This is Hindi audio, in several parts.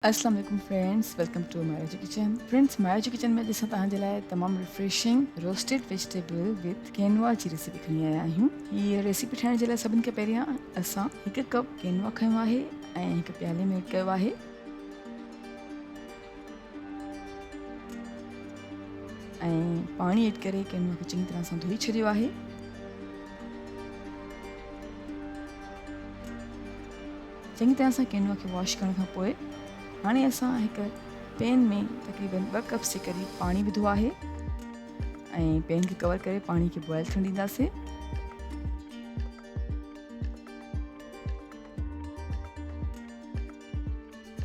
अस्सलाम वालेकुम friends, welcome to Mairaju kitchen. Friends, Mairaju kitchen में असां तव्हांजे लाइ तमामु refreshing roasted vegetable with quinoa जी रेसिपी खणी आया आहियूं। हीअ रेसिपी ठाहिण जे लाइ सभिनि खां पहिरियां असां 1 कप केनवा खयो आहे ऐं हिकु प्याले में ऐड कयो आहे। ऐं पाणी ऐड करे केनवा खे चङी तरह सां धोई छॾियो आहे। चङी तरह सां केनवा खे वॉश करण खां पोइ हाणे असां हिकु पैन में तक़रीबन 2 कप जे क़रीब पाणी विधो आहे ऐं पैन खे कवर करे पाणी खे बॉइल थियण ॾींदासीं।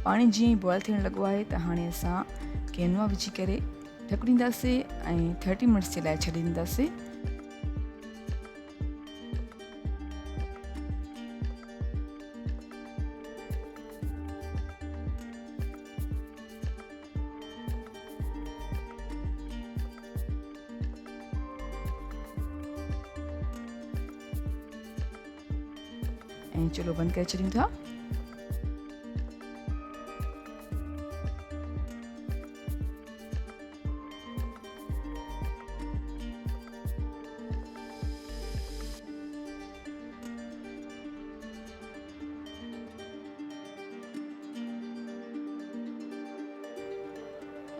पाणी जीअं ई बॉइल थियण लॻो आहे त हाणे असां केनवा विझी करे ढक ॾींदासीं ऐं 30 मिनट्स जे लाइ छॾे ॾींदासीं। ऐं चुल्हो बंदि करे छॾियूं था।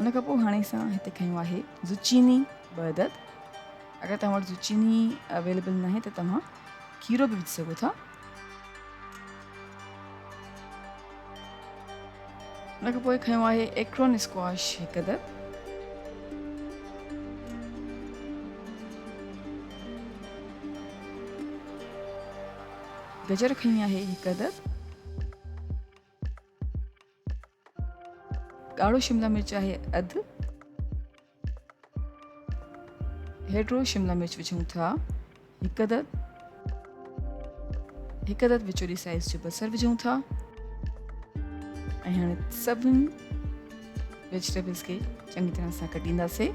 उन खां पोइ हाणे असां हिते खयो आहे ज़ुचीनी 2 अदद। अगरि तव्हां वटि ज़ुचीनी अवेलेबल न आहे त तव्हां खीरो बि विझी सघो था। उन खां पोइ खयो आहे एक्रोन स्क्वाश 1 अदद। गजर खई आहे 1 अदद। ॻाढ़ो शिमला मिर्च आहे अधु। हेॾो शिमला मिर्च विझूं था 1 अदद। 1 अदद विचोली साइज़ जो बसर विझूं था ऐं हाणे सभिनी वेजिटेबल्स खे चङी तरह सां कटींदासीं।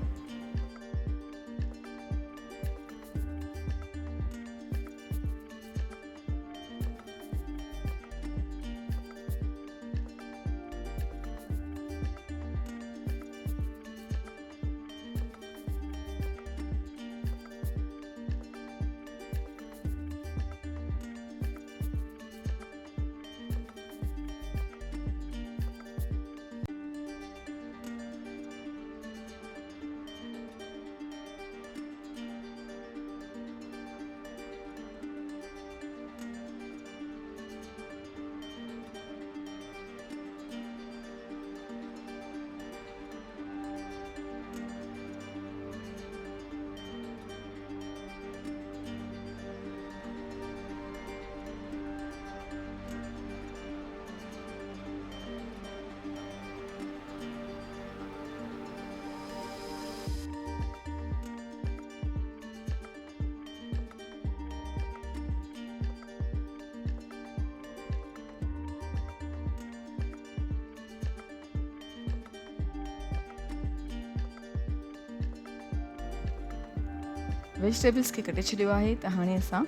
वेजिटेबल्स खे कटे छॾियो आहे त हाणे असां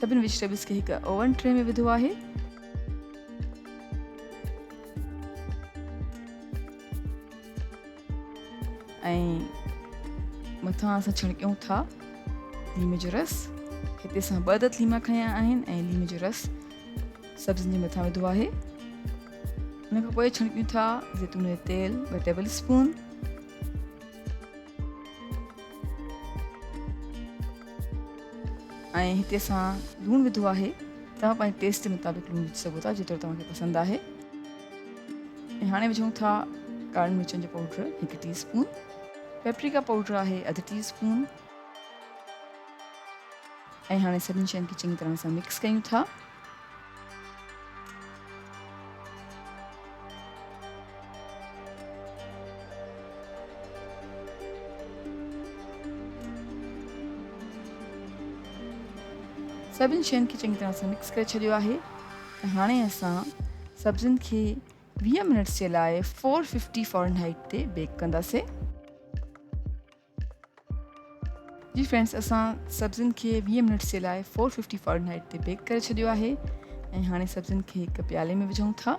सभिनी वेजिटेबल्स खे हिकु ओवन ट्रे में विधो आहे। ऐं मथां असां छिणकियूं था लीमे जो रस। हिते असां 2 अदद लीमा खया आहिनि ऐं लीमे जो रस सब्जियुनि जे मथां विधो आहे। उन खां पोइ छिणकियूं था ज़ैतून जो तेल 2 टेबल स्पून। ऐं हिते असां लूणु विधो आहे। तव्हां पंहिंजे टेस्ट मुताबिक़ लूणु विझी सघो था जेतिरो तव्हांखे पसंदि आहे। ऐं हाणे विझूं था ॻाढ़नि मिर्चनि जो पाउडर 1 टीस्पून। पेपरिका पाउडर आहे 1/2 टीस्पून। ऐं हाणे सभिनी शयुनि खे चङी तरह सां मिक्स कयूं था। सभिनी शयुनि खे चङी तरह सां मिक्स करे छॾियो आहे त हाणे असां सब्जियुनि खे 20 मिनट्स जे लाइ 450 फ़ारेनहाइट ते बेक कंदासीं। जी फ्रेंड्स, असां सब्जियुनि खे 20 मिनट्स जे लाइ 450 फ़ारेनहाइट ते बेक करे छॾियो आहे ऐं हाणे सब्जियुनि खे हिकु प्याले में विझूं था।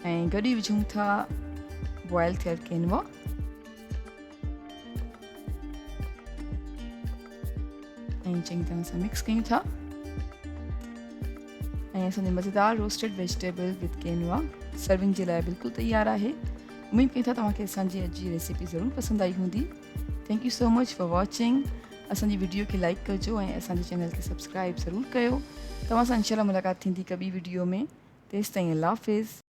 ऐं गॾु ई विझूं था बॉयल थियल केनवा। ऐं चङी तरह सां मिक्स कयूं था। ऐं असांजो मज़ेदार roasted vegetable with Kenwa serving जे लाइ बिल्कुलु तयारु आहे। उमेद कयूं था तव्हांखे असांजी अॼु जी रेसिपी ज़रूरु पसंदि आई हूंदी। Thank you so much for watching. असांजी वीडियो खे लाइक कजो ऐं असांजे चैनल खे सब्सक्राइब ज़रूरु कयो। तव्हां सां इंशाल्लाह मुलाक़ात थींदी कॿी वीडियो में। तेसिताईं अल्लाह हाफ़िज़।